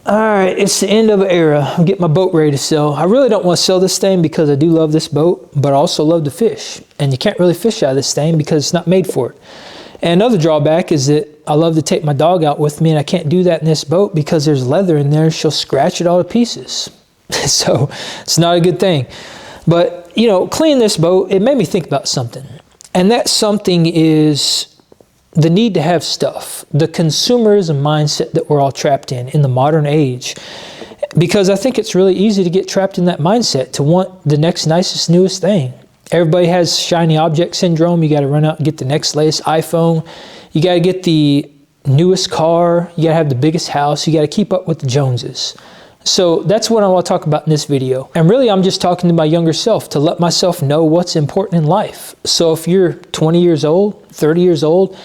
All right, it's the end of an era. I'm getting my boat ready to sell. I really don't want to sell this thing because I do love this boat, but I also love to fish. And you can't really fish out of this thing because it's not made for it. And another drawback is that I love to take my dog out with me, and I can't do that in this boat because there's leather in there. She'll scratch it all to pieces. So it's not a good thing. But, you know, cleaning this boat, it made me think about something. And that something is the need to have stuff, the consumerism mindset that we're all trapped in the modern age. Because I think it's really easy to get trapped in that mindset, to want the next nicest, newest thing. Everybody has shiny object syndrome. You got to run out and get the next latest iPhone. You got to get the newest car. You got to have the biggest house. You got to keep up with the Joneses. So that's what I want to talk about in this video. And really, I'm just talking to my younger self to let myself know what's important in life. So if you're 20 years old, 30 years old,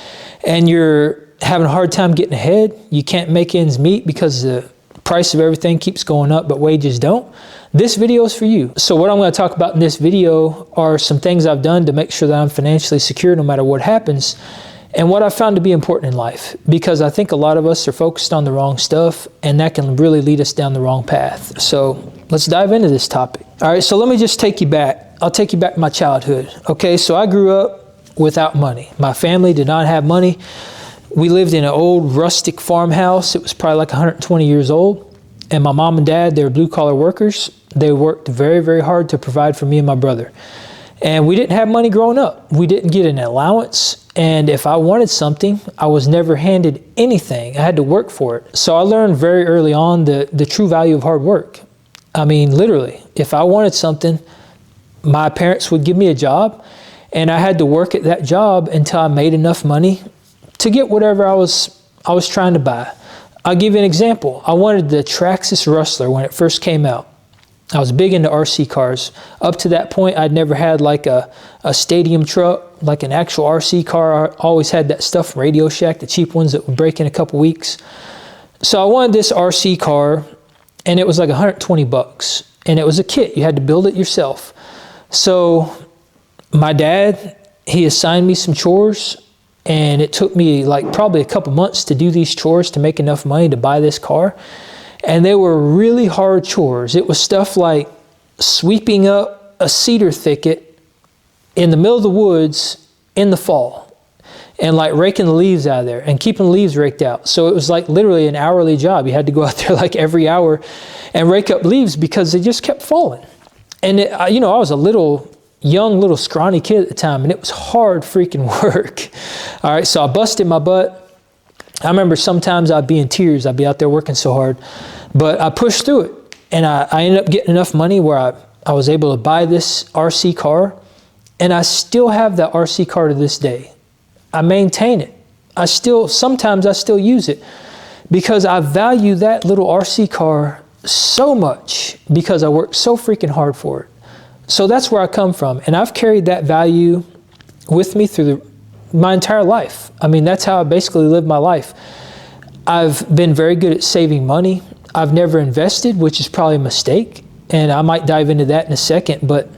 and you're having a hard time getting ahead, you can't make ends meet because the price of everything keeps going up, but wages don't, this video is for you. So what I'm going to talk about in this video are some things I've done to make sure that I'm financially secure no matter what happens, and what I found to be important in life, because I think a lot of us are focused on the wrong stuff, and that can really lead us down the wrong path. So let's dive into this topic. All right, so let me just take you back. I'll take you back to my childhood. Okay, so I grew up without money. My family did not have money. We lived in an old rustic farmhouse. It was probably like 120 years old. And my mom and dad, they were blue-collar workers. They worked very, very hard to provide for me and my brother. And we didn't have money growing up. We didn't get an allowance. And if I wanted something, I was never handed anything. I had to work for it. So I learned very early on the true value of hard work. I mean, literally, if I wanted something, my parents would give me a job, and I had to work at that job until I made enough money to get whatever I was trying to buy. I'll give you an example. I wanted the Traxxas Rustler when it first came out. I was big into RC cars. Up to that point, I'd never had like a stadium truck, like an actual RC car. I always had that stuff from Radio Shack, the cheap ones that would break in a couple weeks. So I wanted this RC car, and it was like 120 bucks. And it was a kit. You had to build it yourself. So my dad, he assigned me some chores, and it took me like probably a couple months to do these chores to make enough money to buy this car. And they were really hard chores. It was stuff like sweeping up a cedar thicket in the middle of the woods in the fall, and like raking the leaves out of there and keeping the leaves raked out. So it was like literally an hourly job. You had to go out there like every hour and rake up leaves because they just kept falling. And you know, I was a young little scrawny kid at the time, and it was hard freaking work. All right, so I busted my butt. I remember sometimes I'd be in tears. I'd be out there working so hard, but I pushed through it, and I ended up getting enough money where I was able to buy this RC car, and I still have that RC car to this day. I maintain it. Sometimes I still use it because I value that little RC car so much because I worked so freaking hard for it. So that's where I come from, and I've carried that value with me through my entire life. I mean, that's how I basically lived my life. I've been very good at saving money. I've never invested, which is probably a mistake, and I might dive into that in a second, but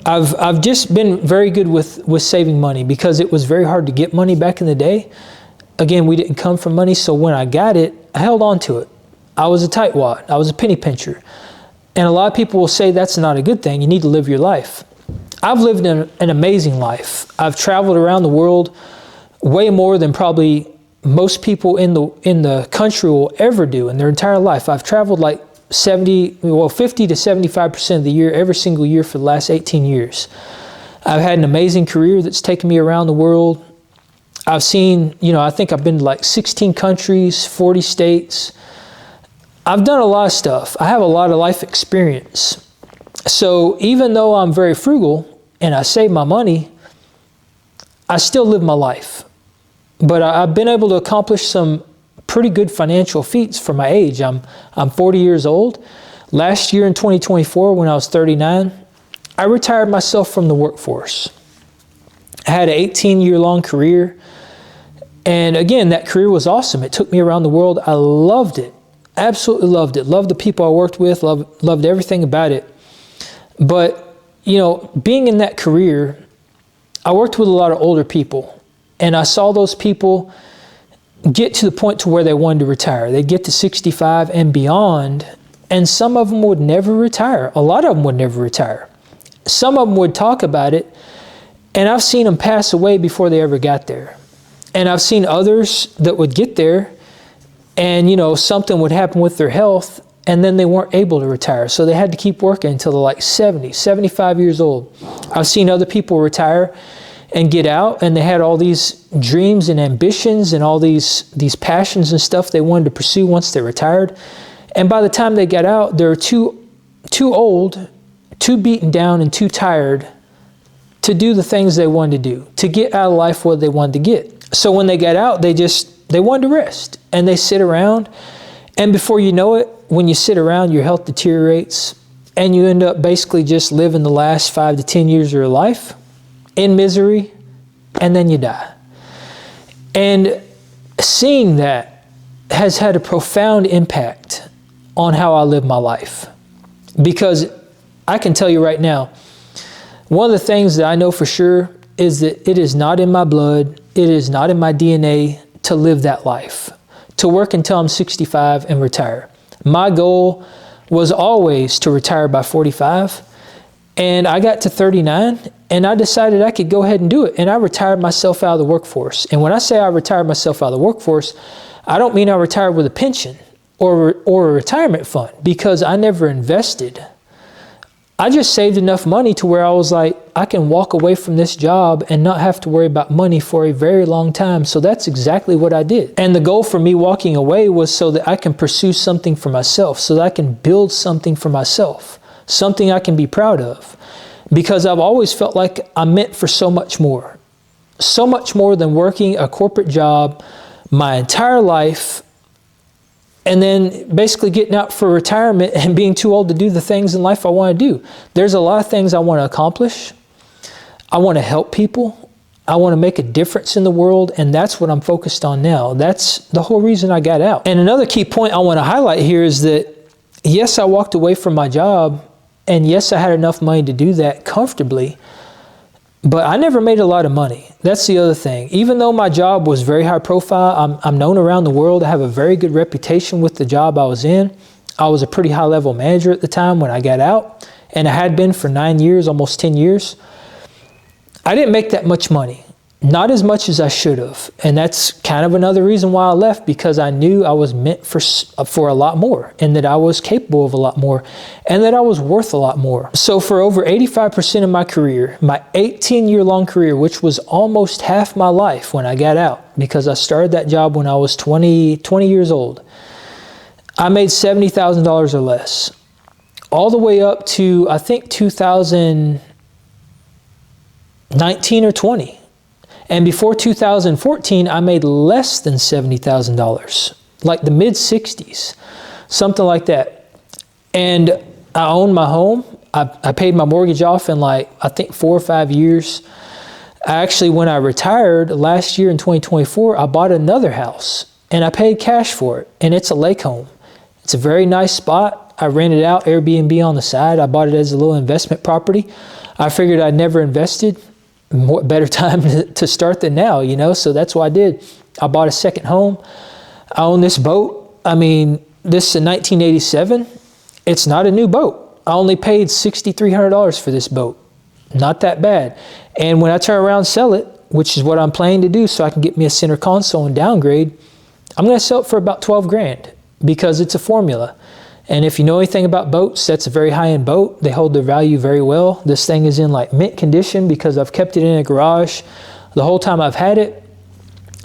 I've just been very good with saving money because it was very hard to get money back in the day. Again, we didn't come from money, so when I got it, I held on to it. I was a tightwad. I was a penny pincher. And a lot of people will say that's not a good thing. You need to live your life. I've lived an amazing life. I've traveled around the world way more than probably most people in the country will ever do in their entire life. I've traveled like 50 to 75% of the year, every single year for the last 18 years. I've had an amazing career that's taken me around the world. I've seen, I think I've been to like 16 countries, 40 states. I've done a lot of stuff. I have a lot of life experience. So even though I'm very frugal and I save my money, I still live my life. But I've been able to accomplish some pretty good financial feats for my age. I'm 40 years old. Last year in 2024, when I was 39, I retired myself from the workforce. I had an 18-year-long career. And again, that career was awesome. It took me around the world. I loved it. Absolutely loved it. Loved the people I worked with. Loved everything about it. But, being in that career, I worked with a lot of older people. And I saw those people get to the point to where they wanted to retire. They'd get to 65 and beyond, and some of them would never retire. A lot of them would never retire. Some of them would talk about it, and I've seen them pass away before they ever got there. And I've seen others that would get there, and something would happen with their health, and then they weren't able to retire. So they had to keep working until they're like 70, 75 years old. I've seen other people retire and get out, and they had all these dreams and ambitions and all these passions and stuff they wanted to pursue once they retired. And by the time they got out, they were too old, too beaten down, and too tired to do the things they wanted to do, to get out of life what they wanted to get. So when they got out, they wanted to rest, and they sit around, and before you know it, when you sit around, your health deteriorates, and you end up basically just living the last 5 to 10 years of your life in misery, and then you die. And seeing that has had a profound impact on how I live my life. Because I can tell you right now, one of the things that I know for sure is that it is not in my blood, it is not in my DNA to live that life, to work until I'm 65 and retire. My goal was always to retire by 45, and I got to 39, and I decided I could go ahead and do it, and I retired myself out of the workforce. And when I say I retired myself out of the workforce, I don't mean I retired with a pension or a retirement fund, because I never invested. I just saved enough money to where I was like, I can walk away from this job and not have to worry about money for a very long time. So that's exactly what I did. And the goal for me walking away was so that I can pursue something for myself, so that I can build something for myself, something I can be proud of. Because I've always felt like I'm meant for so much more than working a corporate job my entire life, and then basically getting out for retirement and being too old to do the things in life I want to do. There's a lot of things I want to accomplish. I want to help people. I want to make a difference in the world, and that's what I'm focused on now. That's the whole reason I got out. And another key point I want to highlight here is that, yes, I walked away from my job, and yes, I had enough money to do that comfortably, but I never made a lot of money. That's the other thing. Even though my job was very high profile, I'm known around the world. I have a very good reputation with the job I was in. I was a pretty high level manager at the time when I got out, and I had been for 9 years, almost 10 years. I didn't make that much money. Not as much as I should have. And that's kind of another reason why I left, because I knew I was meant for a lot more, and that I was capable of a lot more, and that I was worth a lot more. So for over 85% of my career, my 18-year-long career, which was almost half my life when I got out, because I started that job when I was 20 years old, I made $70,000 or less. All the way up to, I think, 2019 or 20. And before 2014, I made less than $70,000, like the mid-60s, something like that. And I owned my home. I paid my mortgage off in I think 4 or 5 years. Actually, when I retired last year in 2024, I bought another house, and I paid cash for it, and it's a lake home. It's a very nice spot. I rented out Airbnb on the side. I bought it as a little investment property. I figured I'd never invested. Better time to start than now, so that's what I did. I bought a second home. I own this boat. I mean, this is a 1987. It's not a new boat. I only paid $6,300 for this boat. Not that bad. And when I turn around and sell it, which is what I'm planning to do so I can get me a center console and downgrade, I'm going to sell it for about 12 grand, because it's a formula. And if you know anything about boats, that's a very high-end boat. They hold their value very well. This thing is in mint condition because I've kept it in a garage the whole time I've had it.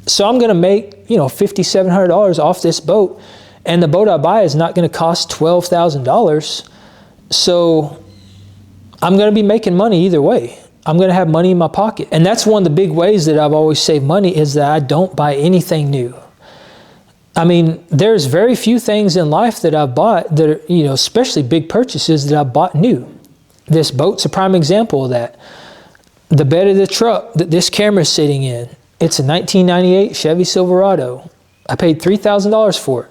So I'm going to make, $5,700 off this boat. And the boat I buy is not going to cost $12,000. So I'm going to be making money either way. I'm going to have money in my pocket. And that's one of the big ways that I've always saved money, is that I don't buy anything new. I mean, there's very few things in life that I've bought that are, especially big purchases that I bought new. This boat's a prime example of that. The bed of the truck that this camera is sitting in, it's a 1998 Chevy Silverado. I paid $3,000 for it.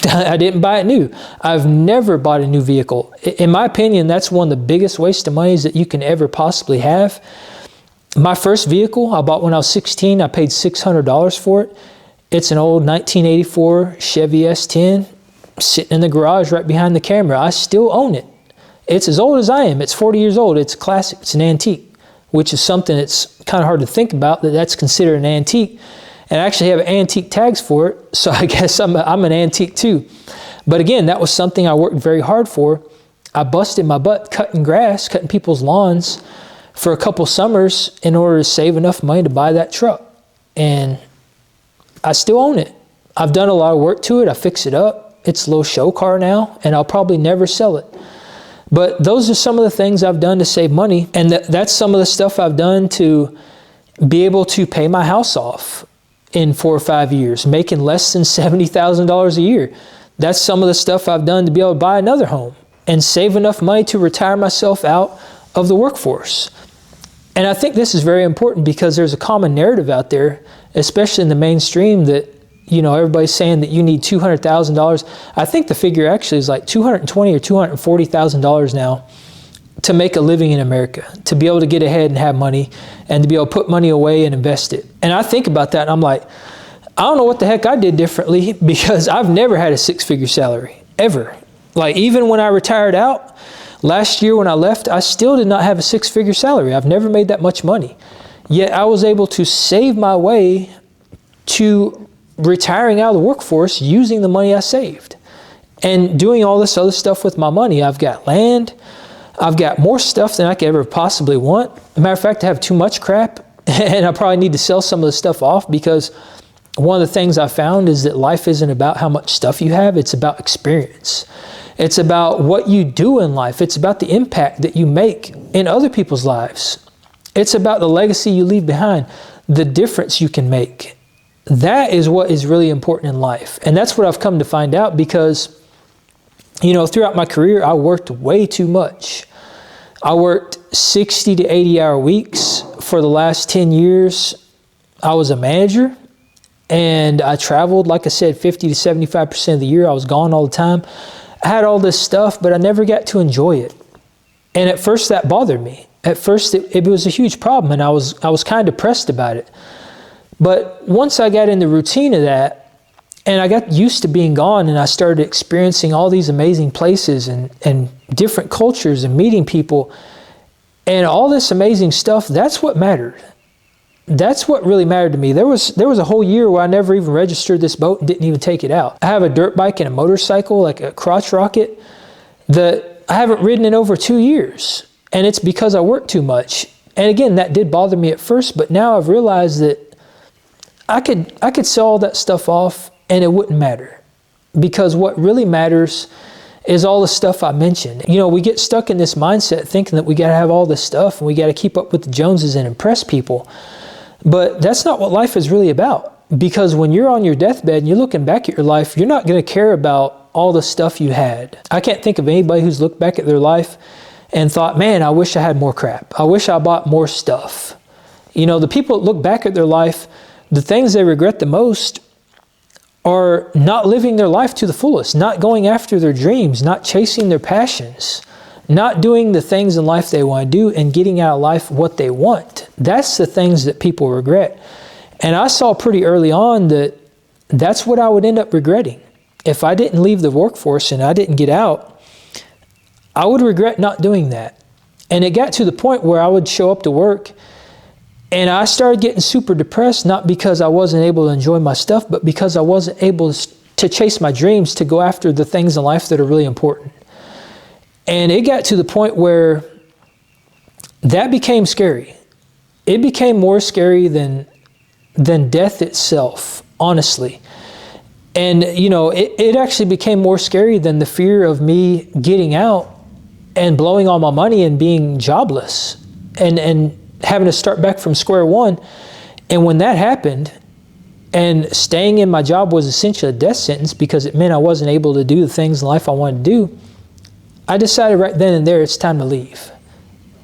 I didn't buy it new. I've never bought a new vehicle. In my opinion, that's one of the biggest waste of money that you can ever possibly have. My first vehicle I bought when I was 16, I paid $600 for it. It's an old 1984 Chevy S10 sitting in the garage right behind the camera. I still own it. It's as old as I am. It's 40 years old. It's a classic. It's an antique, which is something that's kind of hard to think about, that's considered an antique. And I actually have antique tags for it, so I guess I'm an antique too. But again, that was something I worked very hard for. I busted my butt cutting grass, cutting people's lawns for a couple summers in order to save enough money to buy that truck. And I still own it. I've done a lot of work to it. I fix it up. It's a little show car now, and I'll probably never sell it. But those are some of the things I've done to save money. And that's some of the stuff I've done to be able to pay my house off in 4 or 5 years, making less than $70,000 a year. That's some of the stuff I've done to be able to buy another home and save enough money to retire myself out of the workforce. And I think this is very important because there's a common narrative out there, especially in the mainstream, that, you know, everybody's saying that you need $200,000. I think the figure actually is like $220,000 or $240,000 now to make a living in America, to be able to get ahead and have money and to be able to put money away and invest it. And I think about that and I'm like, I don't know what the heck I did differently, because I've never had a 6-figure salary, ever. Like, even when I retired out, last year when I left, I still did not have a 6-figure salary. I've never made that much money. Yet I was able to save my way to retiring out of the workforce using the money I saved and doing all this other stuff with my money. I've got land. I've got more stuff than I could ever possibly want. As a matter of fact, I have too much crap, and I probably need to sell some of the stuff off, because one of the things I found is that life isn't about how much stuff you have. It's about experience. It's about what you do in life. It's about the impact that you make in other people's lives. It's about the legacy you leave behind, the difference you can make. That is what is really important in life. And that's what I've come to find out, because, you know, throughout my career, I worked way too much. I worked 60 to 80-hour weeks for the last 10 years. I was a manager, and I traveled, like I said, 50 to 75% of the year. I was gone all the time. I had all this stuff, but I never got to enjoy it. And at first that bothered me. At first it was a huge problem, and I was kind of depressed about it. But once I got in the routine of that, and I got used to being gone, and I started experiencing all these amazing places and different cultures and meeting people and all this amazing stuff, that's what mattered. That's what really mattered to me. There was a whole year where I never even registered this boat and didn't even take it out. I have a dirt bike and a motorcycle, like a crotch rocket, that I haven't ridden in over 2 years. And it's because I work too much. And again, that did bother me at first, but now I've realized that I could sell all that stuff off and it wouldn't matter. Because what really matters is all the stuff I mentioned. You know, we get stuck in this mindset thinking that we got to have all this stuff and we got to keep up with the Joneses and impress people. But that's not what life is really about. Because when you're on your deathbed and you're looking back at your life, you're not going to care about all the stuff you had. I can't think of anybody who's looked back at their life and thought, man, I wish I had more crap. I wish I bought more stuff. You know, the people that look back at their life, the things they regret the most are not living their life to the fullest, not going after their dreams, not chasing their passions, not doing the things in life they want to do and getting out of life what they want. That's the things that people regret. And I saw pretty early on that that's what I would end up regretting. If I didn't leave the workforce and I didn't get out, I would regret not doing that. And it got to the point where I would show up to work and I started getting super depressed, not because I wasn't able to enjoy my stuff, but because I wasn't able to chase my dreams, to go after the things in life that are really important. And it got to the point where that became scary. It became more scary than death itself, honestly. And, you know, it actually became more scary than the fear of me getting out and blowing all my money and being jobless and having to start back from square one. And when that happened, and staying in my job was essentially a death sentence because it meant I wasn't able to do the things in life I wanted to do, I decided right then and there it's time to leave.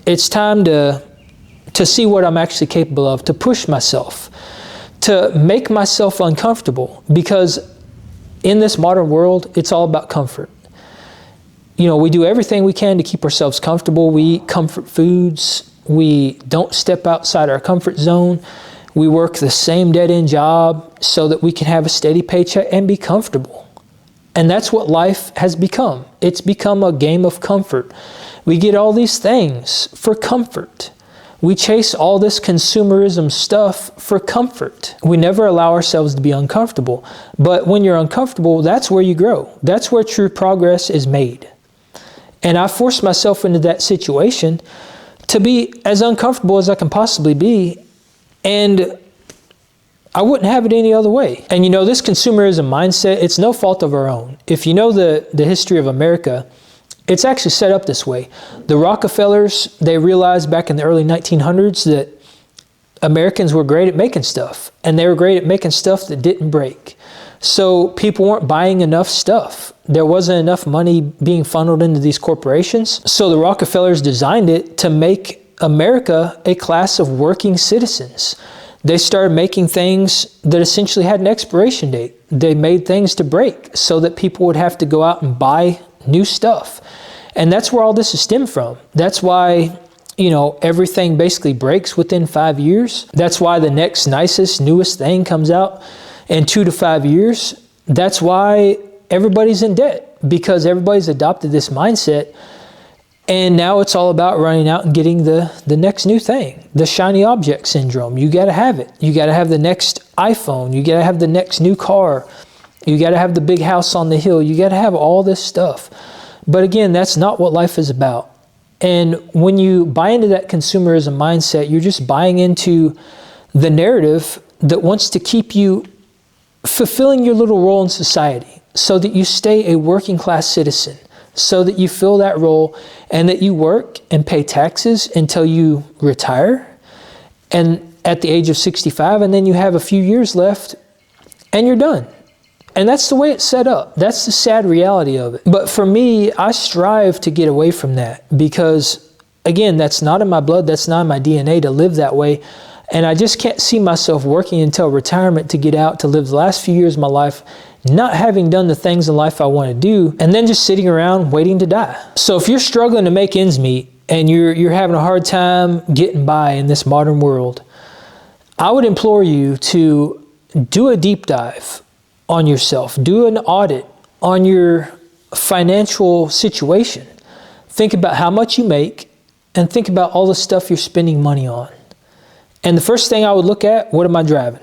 It's time to see what I'm actually capable of, to push myself, to make myself uncomfortable, because in this modern world, it's all about comfort. You know, we do everything we can to keep ourselves comfortable. We eat comfort foods. We don't step outside our comfort zone. We work the same dead-end job so that we can have a steady paycheck and be comfortable. And that's what life has become. It's become a game of comfort. We get all these things for comfort. We chase all this consumerism stuff for comfort. We never allow ourselves to be uncomfortable. But when you're uncomfortable, that's where you grow. That's where true progress is made. And I forced myself into that situation to be as uncomfortable as I can possibly be. And I wouldn't have it any other way. And you know, this consumerism mindset, it's no fault of our own. If you know the history of America, it's actually set up this way. The Rockefellers, they realized back in the early 1900s that Americans were great at making stuff, and they were great at making stuff that didn't break. So people weren't buying enough stuff. There wasn't enough money being funneled into these corporations. So the Rockefellers designed it to make America a class of working citizens. They started making things that essentially had an expiration date. They made things to break so that people would have to go out and buy new stuff. And that's where all this is stemmed from. That's why, you know, everything basically breaks within 5 years. That's why the next nicest, newest thing comes out in 2 to 5 years. That's why everybody's in debt, because everybody's adopted this mindset. And now it's all about running out and getting the next new thing, the shiny object syndrome. You got to have it. You got to have the next iPhone. You got to have the next new car. You got to have the big house on the hill. You got to have all this stuff. But again, that's not what life is about. And when you buy into that consumerism mindset, you're just buying into the narrative that wants to keep you fulfilling your little role in society so that you stay a working class citizen, so that you fill that role and that you work and pay taxes until you retire and at the age of 65, and then you have a few years left and you're done. And that's the way it's set up. That's the sad reality of it. But for me, I strive to get away from that because, again, that's not in my blood. That's not in my DNA to live that way. And I just can't see myself working until retirement to get out, to live the last few years of my life not having done the things in life I want to do, and then just sitting around waiting to die. So if you're struggling to make ends meet and you're having a hard time getting by in this modern world, I would implore you to do a deep dive on yourself. Do an audit on your financial situation. Think about how much you make and think about all the stuff you're spending money on. And the first thing I would look at, what am I driving?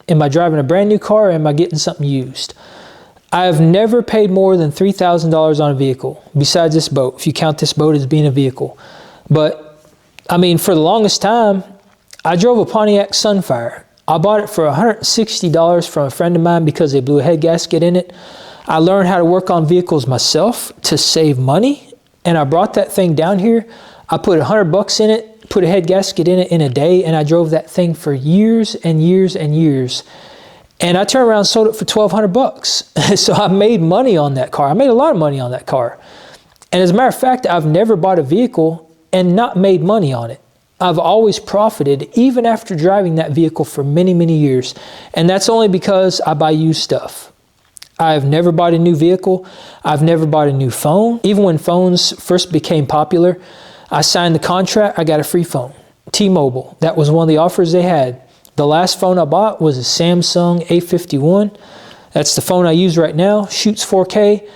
Am I driving a brand new car or am I getting something used? I have never paid more than $3,000 on a vehicle besides this boat, if you count this boat as being a vehicle. But I mean, for the longest time, I drove a Pontiac Sunfire. I bought it for $160 from a friend of mine because they blew a head gasket in it. I learned how to work on vehicles myself to save money, and I brought that thing down here. I put $100 in it, put a head gasket in it in a day, and I drove that thing for years and years and years. And I turned around and sold it for $1,200. So I made money on that car. I made a lot of money on that car. And as a matter of fact, I've never bought a vehicle and not made money on it. I've always profited even after driving that vehicle for many, many years. And that's only because I buy used stuff. I've never bought a new vehicle. I've never bought a new phone. Even when phones first became popular, I signed the contract, I got a free phone. T-Mobile, that was one of the offers they had. The last phone I bought was a Samsung A51. That's the phone I use right now, shoots 4K.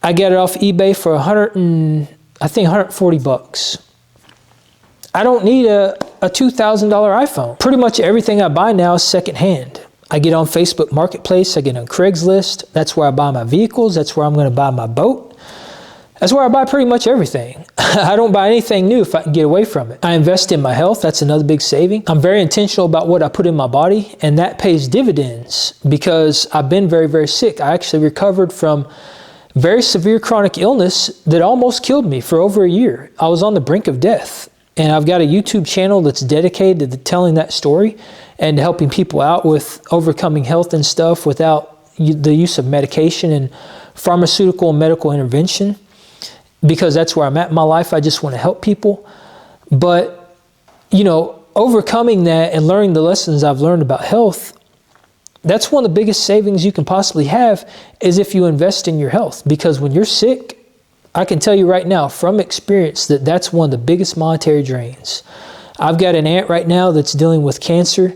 I got it off eBay for $140. I don't need a $2,000 iPhone. Pretty much everything I buy now is secondhand. I get on Facebook Marketplace, I get on Craigslist. That's where I buy my vehicles. That's where I'm going to buy my boat. That's where I buy pretty much everything. I don't buy anything new if I can get away from it. I invest in my health. That's another big saving. I'm very intentional about what I put in my body, and that pays dividends because I've been very, very sick. I actually recovered from very severe chronic illness that almost killed me for over a year. I was on the brink of death, and I've got a YouTube channel that's dedicated to telling that story and helping people out with overcoming health and stuff without the use of medication and pharmaceutical and medical intervention. Because that's where I'm at in my life. I just want to help people. But, you know, overcoming that and learning the lessons I've learned about health, that's one of the biggest savings you can possibly have is if you invest in your health. Because when you're sick, I can tell you right now from experience that that's one of the biggest monetary drains. I've got an aunt right now that's dealing with cancer,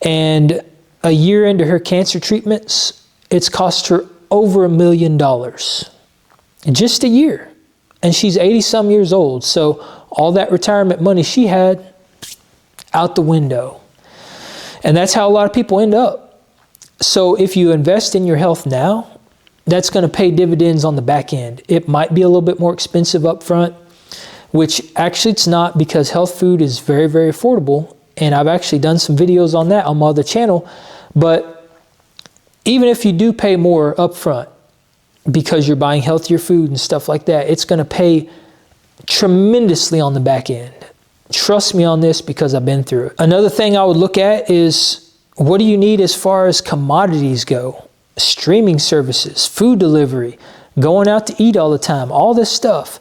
And a year into her cancer treatments, it's cost her over $1 million. Just a year. And she's 80 some years old. So all that retirement money she had, out the window. And that's how a lot of people end up. So if you invest in your health now, that's going to pay dividends on the back end. It might be a little bit more expensive up front, which actually it's not, because health food is very, very affordable. And I've actually done some videos on that on my other channel. But even if you do pay more up front because you're buying healthier food and stuff like that, it's going to pay tremendously on the back end. Trust me on this, because I've been through it. Another thing I would look at is, what do you need as far as commodities go? Streaming services, food delivery, going out to eat all the time, all this stuff.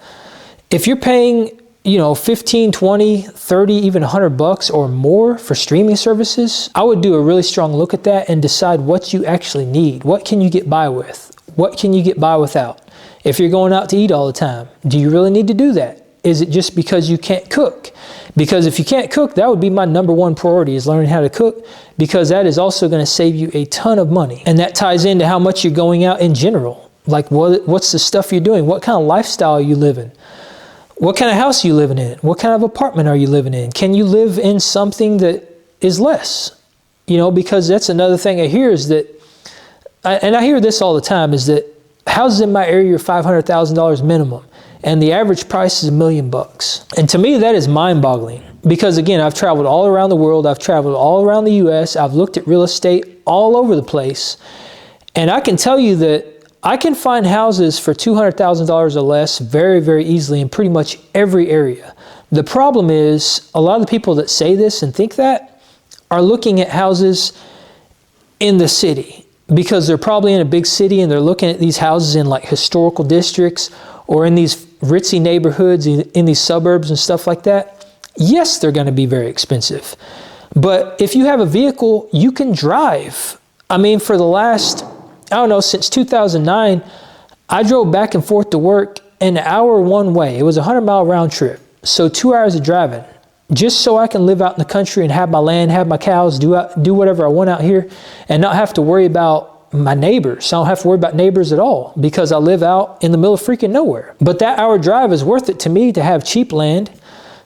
If you're paying, 15, 20, 30, even $100 or more for streaming services, I would do a really strong look at that and decide what you actually need. What can you get by with? What can you get by without? If you're going out to eat all the time, do you really need to do that? Is it just because you can't cook? Because if you can't cook, that would be my number one priority, is learning how to cook, because that is also going to save you a ton of money. And that ties into how much you're going out in general. Like, what's the stuff you're doing? What kind of lifestyle are you living? What kind of house are you living in? What kind of apartment are you living in? Can you live in something that is less? Because that's another thing I hear is that, and I hear this all the time, is that houses in my area are $500,000 minimum. And the average price is $1 million. And to me, that is mind-boggling. Because again, I've traveled all around the world. I've traveled all around the US. I've looked at real estate all over the place. And I can tell you that I can find houses for $200,000 or less very, very easily in pretty much every area. The problem is, a lot of the people that say this and think that are looking at houses in the city, because they're probably in a big city and they're looking at these houses in like historical districts or in these ritzy neighborhoods, in these suburbs and stuff like that. Yes, they're going to be very expensive. But if you have a vehicle, you can drive. I mean, for the last, since 2009, I drove back and forth to work an hour one way. It was a 100-mile round trip. So 2 hours of driving, just so I can live out in the country and have my land, have my cows, do whatever I want out here, and not have to worry about my neighbors. I don't have to worry about neighbors at all, because I live out in the middle of freaking nowhere. But that hour drive is worth it to me, to have cheap land,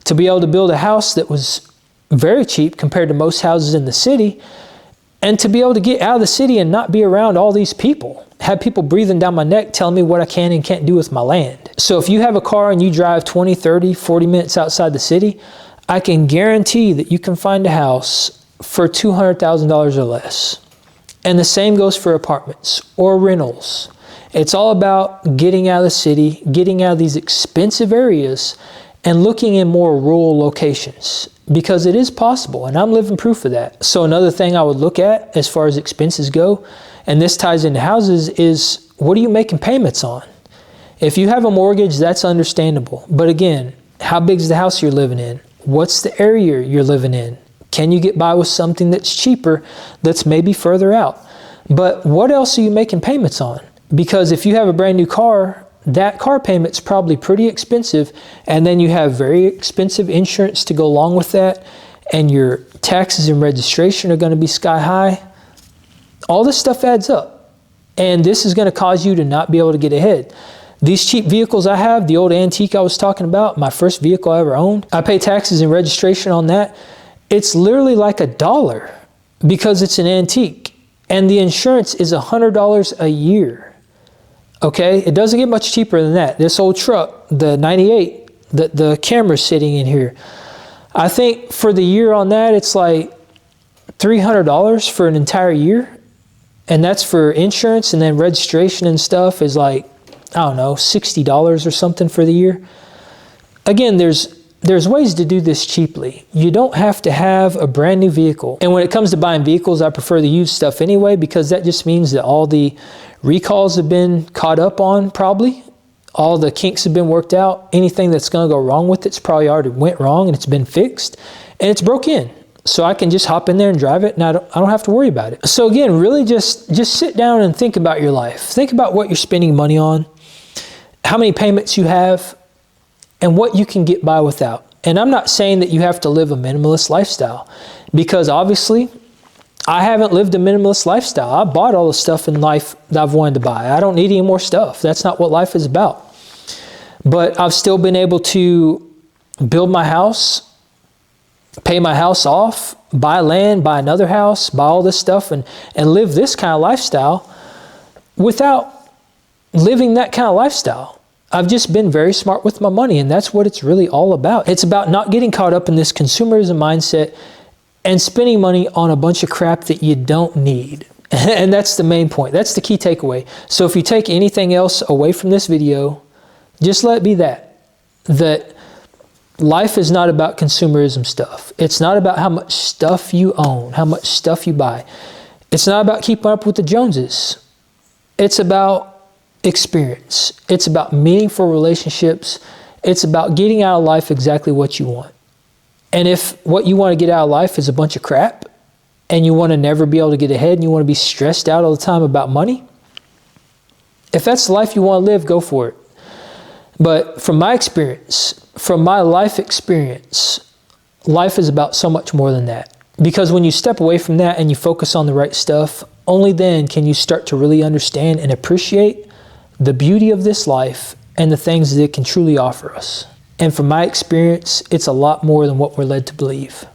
to be able to build a house that was very cheap compared to most houses in the city, and to be able to get out of the city and not be around all these people, have people breathing down my neck telling me what I can and can't do with my land. So if you have a car and you drive 20, 30, 40 minutes outside the city, I can guarantee that you can find a house for $200,000 or less. And the same goes for apartments or rentals. It's all about getting out of the city, getting out of these expensive areas, and looking in more rural locations, because it is possible, and I'm living proof of that. So another thing I would look at as far as expenses go, and this ties into houses, is what are you making payments on? If you have a mortgage, that's understandable. But again, how big is the house you're living in? What's the area you're living in? Can you get by with something that's cheaper, that's maybe further out? But what else are you making payments on? Because if you have a brand new car, that car payment's probably pretty expensive, and then you have very expensive insurance to go along with that, and your taxes and registration are going to be sky high. All this stuff adds up, and this is going to cause you to not be able to get ahead. These cheap vehicles I have, the old antique I was talking about, my first vehicle I ever owned, I pay taxes and registration on that. It's literally like $1 because it's an antique, and the insurance is $100 a year. Okay, it doesn't get much cheaper than that. This old truck, the 98, the camera's sitting in here, I think for the year on that, it's like $300 for an entire year. And that's for insurance, and then registration and stuff is like, $60 or something for the year. Again, there's ways to do this cheaply. You don't have to have a brand new vehicle. And when it comes to buying vehicles, I prefer the used stuff anyway, because that just means that all the recalls have been caught up on, probably. All the kinks have been worked out. Anything that's going to go wrong with it's probably already went wrong, and it's been fixed, and it's broke in. So I can just hop in there and drive it, and I don't have to worry about it. So again, really just sit down and think about your life. Think about what you're spending money on, how many payments you have, and what you can get by without. And I'm not saying that you have to live a minimalist lifestyle, because obviously I haven't lived a minimalist lifestyle. I bought all the stuff in life that I've wanted to buy. I don't need any more stuff. That's not what life is about. But I've still been able to build my house, pay my house off, buy land, buy another house, buy all this stuff, and live this kind of lifestyle without living that kind of lifestyle. I've just been very smart with my money, and that's what it's really all about. It's about not getting caught up in this consumerism mindset and spending money on a bunch of crap that you don't need. And that's the main point. That's the key takeaway. So if you take anything else away from this video, just let it be that life is not about consumerism stuff. It's not about how much stuff you own, how much stuff you buy. It's not about keeping up with the Joneses. It's about experience. It's about meaningful relationships. It's about getting out of life exactly what you want. And if what you want to get out of life is a bunch of crap, and you want to never be able to get ahead, and you want to be stressed out all the time about money, if that's the life you want to live, go for it. But from my experience, from my life experience, life is about so much more than that. Because when you step away from that and you focus on the right stuff, only then can you start to really understand and appreciate the beauty of this life and the things that it can truly offer us. And from my experience, it's a lot more than what we're led to believe.